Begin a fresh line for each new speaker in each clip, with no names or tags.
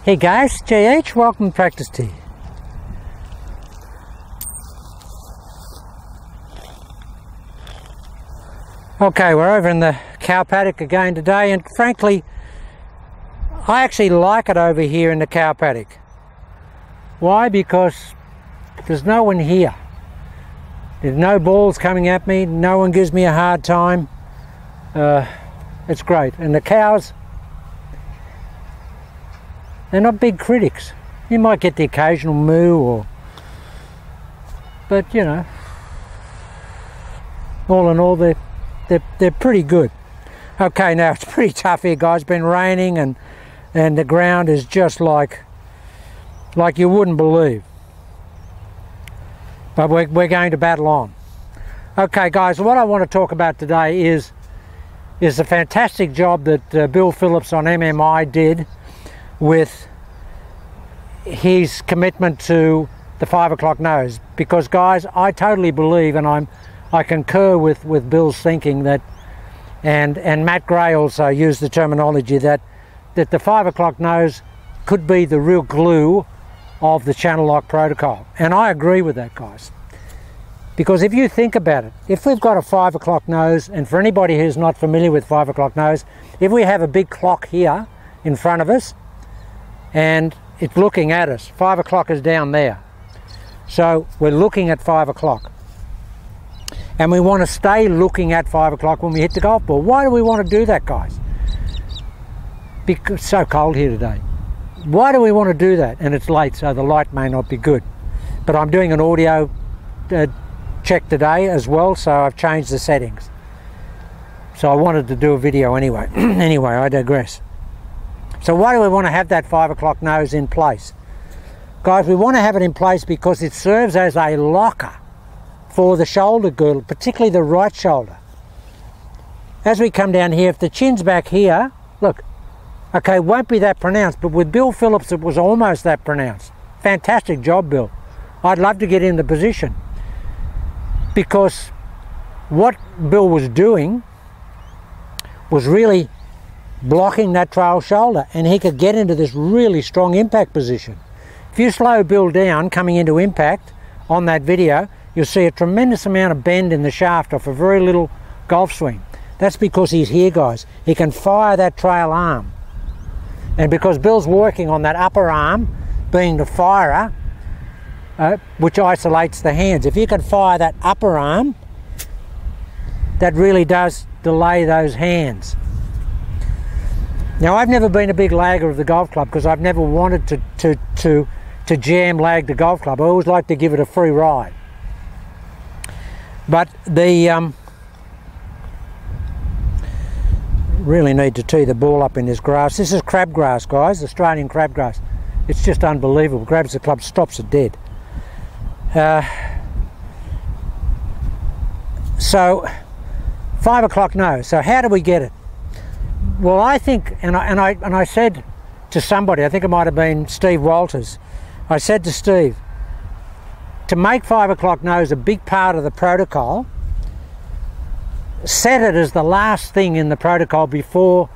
Hey guys, JH, welcome to Practice Tea. Okay, we're over in the cow paddock again today, and frankly, I actually like it over here in the cow paddock. Why? Because there's no one here. There's no balls coming at me, no one gives me a hard time. It's great. And the cows, they're not big critics. You might get the occasional moo, but you know, all in all, they're pretty good. Okay, now it's pretty tough here, guys. It's been raining and the ground is just like you wouldn't believe. But we're going to battle on. Okay, guys, what I want to talk about today is the fantastic job that Bill Phillips on MMI did with his commitment to the 5 o'clock nose. Because, guys, I totally believe, and I concur with Bill's thinking that, and Matt Gray also used the terminology that the 5 o'clock nose could be the real glue of the channel lock protocol. And I agree with that, guys. Because if you think about it, if we've got a 5 o'clock nose, and for anybody who's not familiar with 5 o'clock nose, if we have a big clock here in front of us and it's looking at us, 5 o'clock is down there. So we're looking at 5 o'clock. And we want to stay looking at 5 o'clock when we hit the golf ball. Why do we want to do that, guys? Because it's so cold here today. Why do we want to do that? And it's late, so the light may not be good. But I'm doing an audio check today as well, so I've changed the settings. So I wanted to do a video anyway. Anyway, I digress. So why do we want to have that 5 o'clock nose in place? Guys, we want to have it in place because it serves as a locker for the shoulder girdle, particularly the right shoulder. As we come down here, if the chin's back here, look, okay, it won't be that pronounced, but with Bill Phillips it was almost that pronounced. Fantastic job, Bill. I'd love to get in the position, because what Bill was doing was really blocking that trail shoulder, and he could get into this really strong impact position. If you slow Bill down coming into impact on that video, you'll see a tremendous amount of bend in the shaft off a very little golf swing. That's because he's here, guys. He can fire that trail arm. And because Bill's working on that upper arm, being the firer, which isolates the hands. If you can fire that upper arm, that really does delay those hands. Now, I've never been a big lagger of the golf club because I've never wanted to jam lag the golf club. I always like to give it a free ride. But the really need to tee the ball up in this grass. This is crabgrass, guys, Australian crabgrass. It's just unbelievable. Grabs the club, stops it dead. So 5 o'clock nose. So how do we get it? Well, I think, and I said to somebody, I think it might have been Steve Walters, I said to Steve, to make 5 o'clock nose a big part of the protocol, set it as the last thing in the protocol before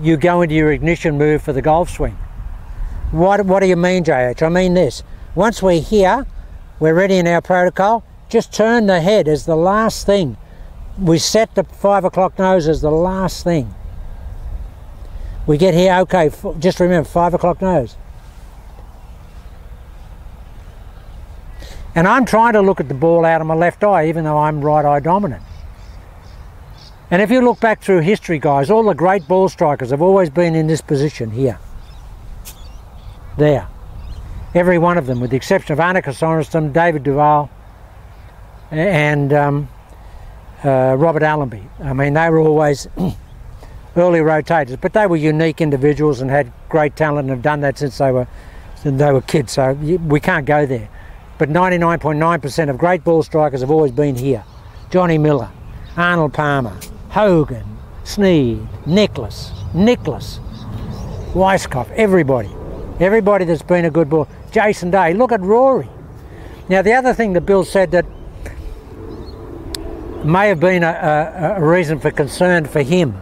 you go into your ignition move for the golf swing. What do you mean, JH? I mean this. Once we're here, we're ready in our protocol, just turn the head as the last thing. We set the 5 o'clock nose as the last thing. We get here, okay, just remember, 5 o'clock nose. And I'm trying to look at the ball out of my left eye, even though I'm right eye dominant. And if you look back through history, guys, all the great ball strikers have always been in this position here. There. Every one of them, with the exception of Annika Sorensen, David Duval, and Robert Allenby. I mean, they were always early rotators, but they were unique individuals and had great talent and have done that since they were kids, so we can't go there. But 99.9% of great ball strikers have always been here. Johnny Miller, Arnold Palmer, Hogan, Sneed, Nicholas, Weiskopf, everybody that's been a good ball. Jason Day, look at Rory. Now, the other thing that Bill said that may have been a reason for concern for him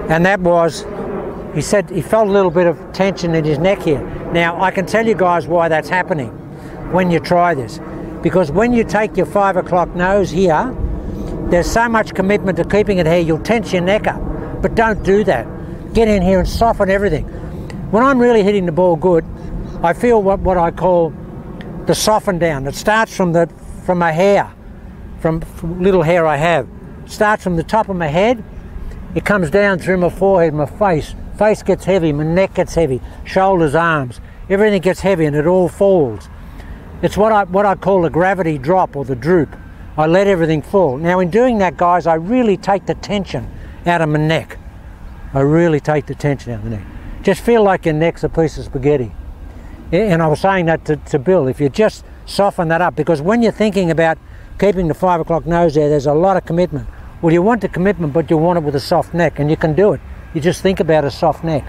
And that was, he said he felt a little bit of tension in his neck here. Now I can tell you guys why that's happening when you try this. Because when you take your 5 o'clock nose here, there's so much commitment to keeping it here, you'll tense your neck up. But don't do that. Get in here and soften everything. When I'm really hitting the ball good, I feel what I call the soften down. It starts from my hair, from little hair I have. It starts from the top of my head, it comes down through my forehead, my face. Face gets heavy, my neck gets heavy, shoulders, arms, everything gets heavy and it all falls. It's what I call the gravity drop or the droop. I let everything fall. Now in doing that, guys, I really take the tension out of my neck. I really take the tension out of the neck. Just feel like your neck's a piece of spaghetti. And I was saying that to Bill, if you just soften that up, because when you're thinking about keeping the 5 o'clock nose there's a lot of commitment. Well, you want the commitment, but you want it with a soft neck, and you can do it. You just think about a soft neck.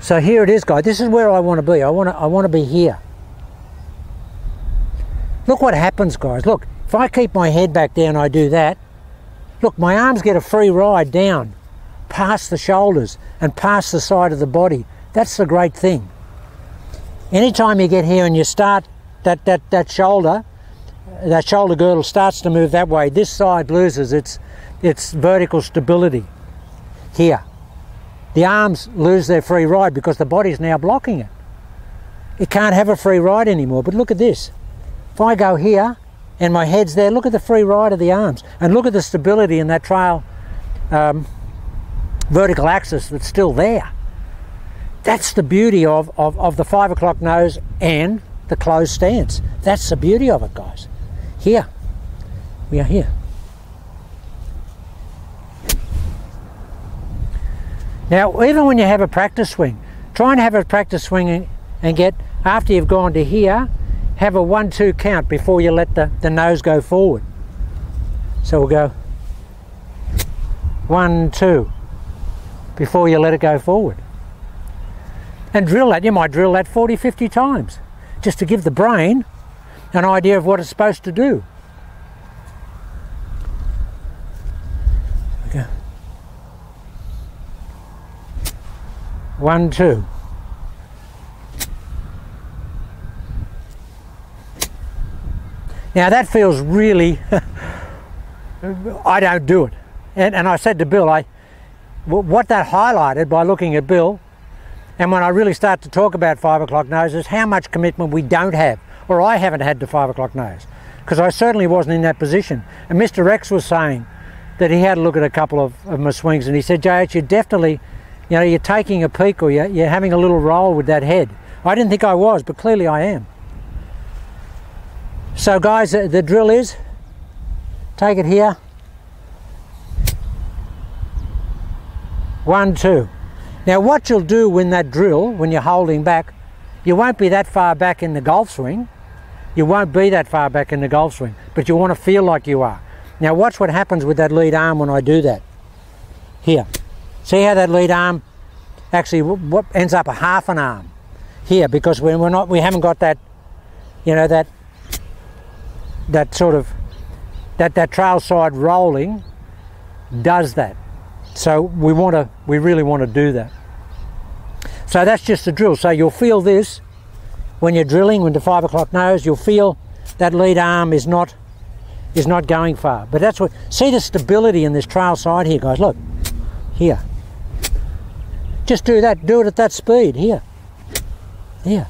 So here it is, guys. This is where I want to be. I want to be here. Look what happens, guys. Look, if I keep my head back down, I do that. Look, my arms get a free ride down, past the shoulders and past the side of the body. That's the great thing. Anytime you get here and you start that shoulder girdle starts to move that way, this side loses its vertical stability here. The arms lose their free ride because the body's now blocking it. It can't have a free ride anymore. But look at this. If I go here and my head's there, look at the free ride of the arms and look at the stability in that trail vertical axis that's still there. That's the beauty of the 5 o'clock nose and the closed stance. That's the beauty of it, guys. Here, we are here. Now, even when you have a practice swing, try and have a practice swing and get, after you've gone to here, have a 1-2 count before you let the nose go forward. So we'll go 1, 2 before you let it go forward. And drill that. You might drill that 40, 50 times just to give the brain an idea of what it's supposed to do. Okay. 1, 2. Now that feels really, I don't do it. And I said to Bill, what that highlighted by looking at Bill, and when I really start to talk about 5 o'clock nose, is how much commitment we don't have, or I haven't had to 5 o'clock nose, because I certainly wasn't in that position. And Mr. Rex was saying that he had a look at a couple of my swings, and he said, JH, you definitely, you know, you're taking a peek, or you're having a little roll with that head. I didn't think I was, but clearly I am. So guys, the drill is, take it here, 1, 2. Now what you'll do when that drill, when you're holding back, you won't be that far back in the golf swing. You won't be that far back in the golf swing, but you want to feel like you are. Now watch what happens with that lead arm when I do that. Here. See how that lead arm actually what ends up a half an arm here, because we haven't got that, you know, that sort of that trail side rolling does that. So we really want to do that. So that's just the drill. So you'll feel this when you're drilling with the 5 o'clock nose. You'll feel that lead arm is not going far. But that's what, see the stability in this trail side here, guys. Look here. Just do that. Do it at that speed here. Here.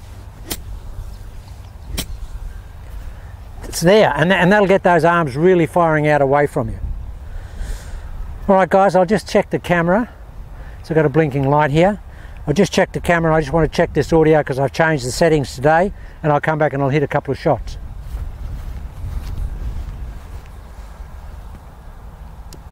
It's there, and that'll get those arms really firing out away from you. Alright guys, I'll just check the camera. So I've got a blinking light here. I'll just check the camera. I just want to check this audio because I've changed the settings today, and I'll come back and I'll hit a couple of shots.